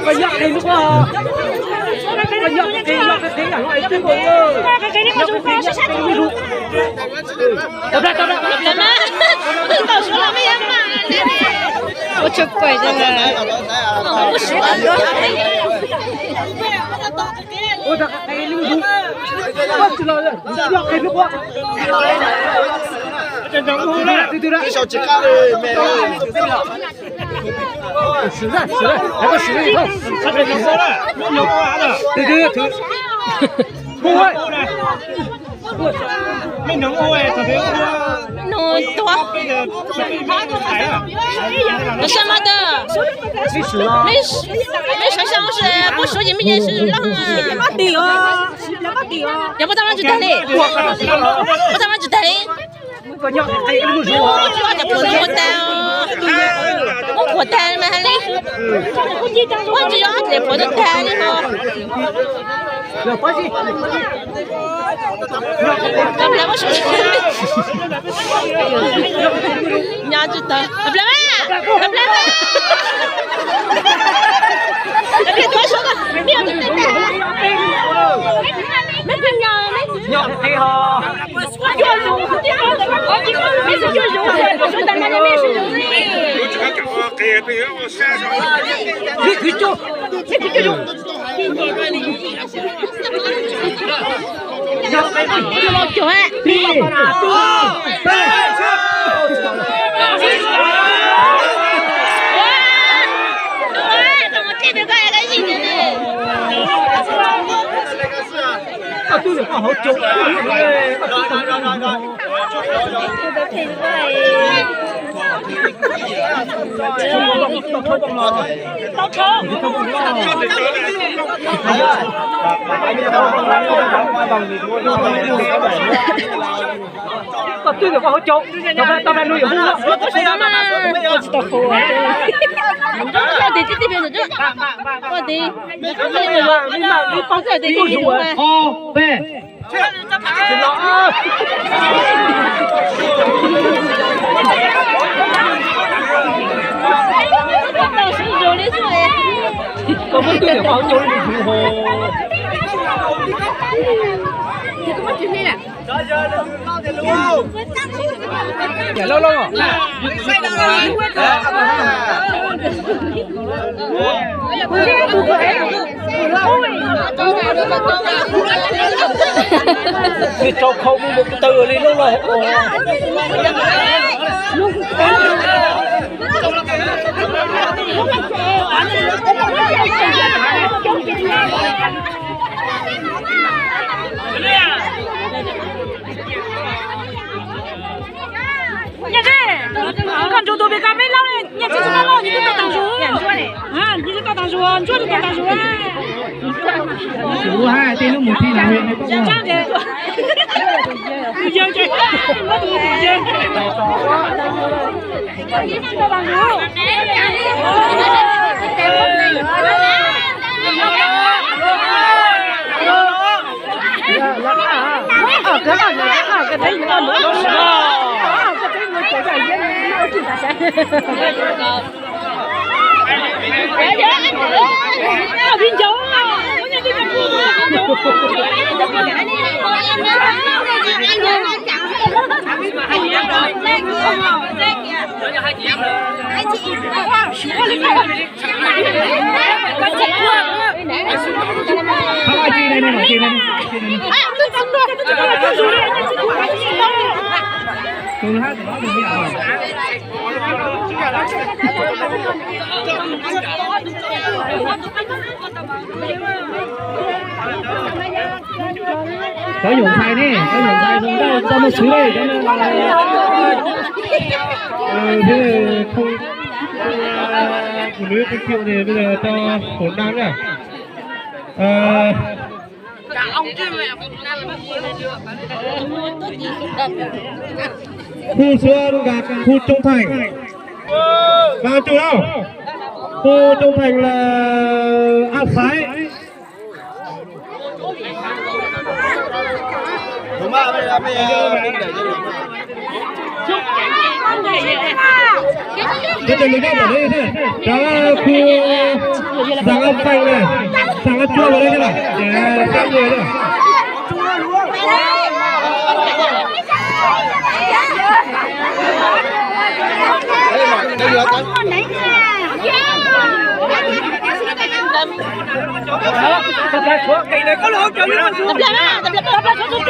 Bây giờ thì lúc mà bây giờ thì là loại tuyên bố cái này mà chúng ta sẽ sát cái ru tập ra tao số là mấy em mà我就怪这个，我喜欢这个。我这还有路，我知道了，要开始过。真正路了，对对了。小鸡咖喱，没有。是的，还有10一套，他这能过了，能过完了。对对对，不会。没能过哎，特别多。多。那什么的？没事了。没啥事，不说也没件事了。没地哦，没地哦。要不咱们就带嘞，不咱们就带嘞。我娘还有路说。我主要就不能我带哦，我带嘛嘞。我主要就不能带嘞哈。没关系。要不然我说的，你要知道，要不然别多说了，别的没朋友，你好，好。没事就肉，我说咱们没事肉嘞。你可以做，就哎，怎么这边搞一个印的呢？啊，对了，好久。对的，好久，当然都有了。我知道嘛，我知道好啊。我得这边是这，我得，你放这得做什么？好，对。知道啊。到时候的说哎，我们对的好久的时候。这个我准备了。也捞啊！你找口木木得哩捞了。看周多别干没老嘞，你这是哪老？你这到当数？啊，你这到当数，你做的到当数啊？数还对了母亲那边。这样的，不行这，我不行。你到当数。có dùng thay đi, có dùng thay không cho nó xử lý cho nó thế không phụ nữ cái kiểu này bây giờ cho hỗn đăng nữa khu Xuân Gạc, khu Trung Thành vào chủ đâu khu Trung Thành là áp phái cái chuyện mình đang ở đây thế đó khu rằng âm phanh này rằng âm chua vào đây thế nào để các người nữa Tập lại xuống, cây này có lỗ cho nó xuống. Tập lại xuống.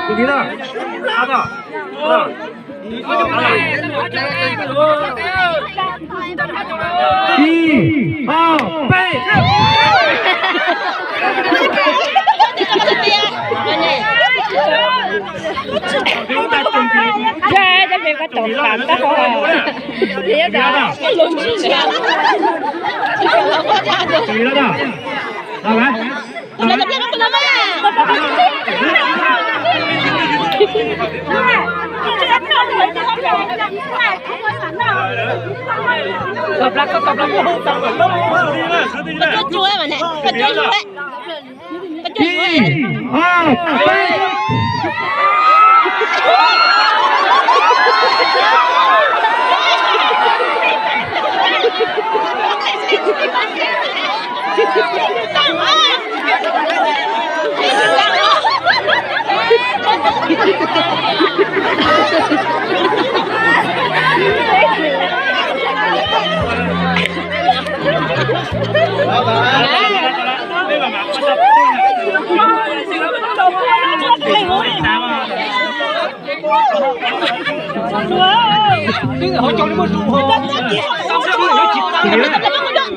Từ tí nào? Sao nào? Đi, bay. Dạ, đây là cái tổ phản đó không à? Thế đó, cái lối chi nha. Từ đó nào? Nào đấy. Tập lại không Cái chuối mà nè, cái chuối. Đi, bay. Họ cho nó một dụng hồ.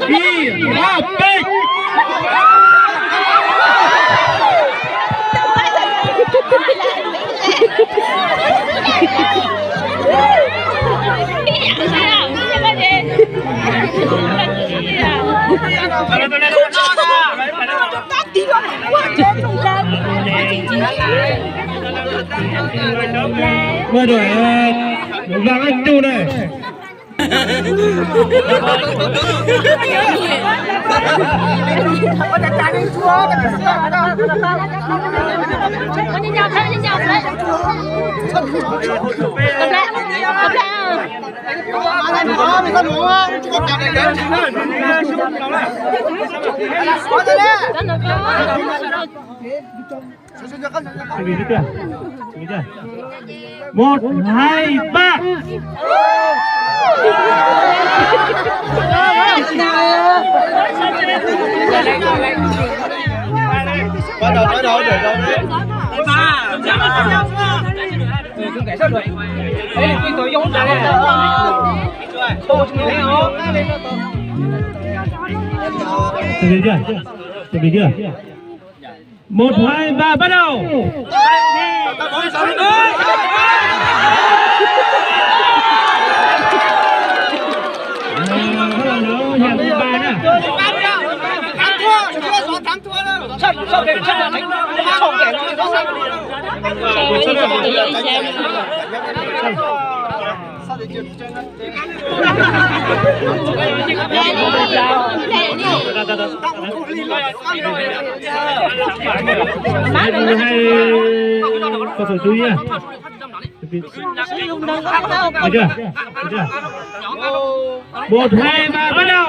Đi, bay. Vừa đuổi vàng anh chu này. Một, hai, ba. Bắt đầu để đâu đấy. Cứ kẻ sao đuổi. Đây là quy tối giống ra đây. Tô chúng lấy không? Chuẩn bị chưa? 1, 2, 3 bắt đầu. Sao để chắc là không kẻ có phải chú ý à? Được chưa? 1, 2, 3 bắt đầu.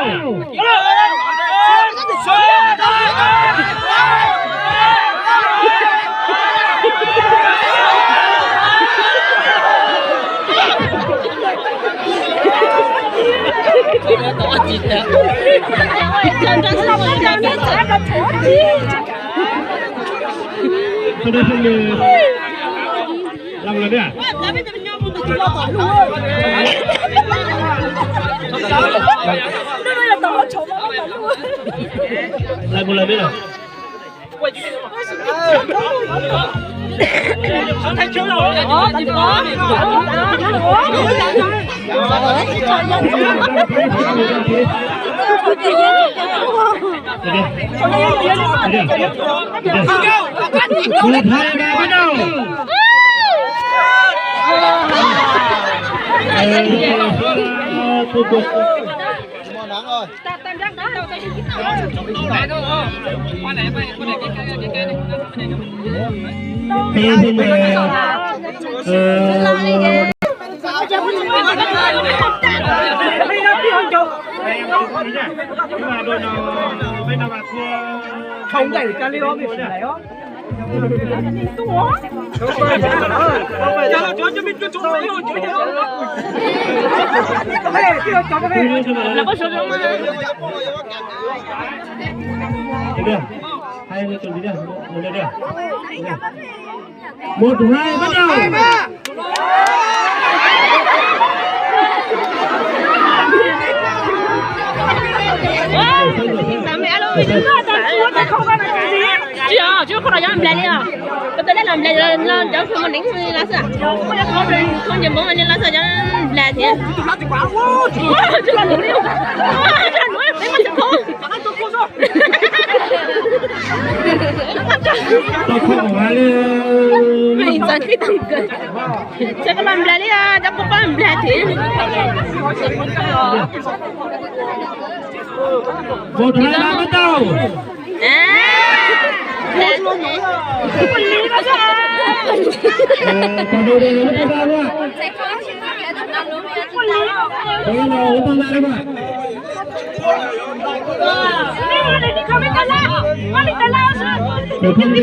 Tôi đây không được làm lần nữa à? Lại một lần nữa nào. Thấy chưa rồi? Một, hai, ba bắt đầu. Nắng rồi. rồi. Thì xin mời không đẩy cái leo mình phải đó. Là có số lượng mà. được. Hai người chuẩn bị được. Được. 1 2 bắt đầu. Làm mẹ luôn. Chưa không làm gì à? Cái tên làm lên cho không đánh lá sả. Không nhầm bố anh lá sả cho là gì? Chưa làm đủ đi không? Chưa làm đủ em đánh mà chẳng thôi. Tôi không phải Mình giờ cái thằng cười. Chắc có làm lại đi à? Chắc có làm lại thì. 1 2 3 bắt đầu. Lên luôn nhỉ? Còn đâu đây nó ra nữa. Đây là nó tăng ra đấy mà. Đi không biết tao lao. Con đi tao lao sao? Để không đi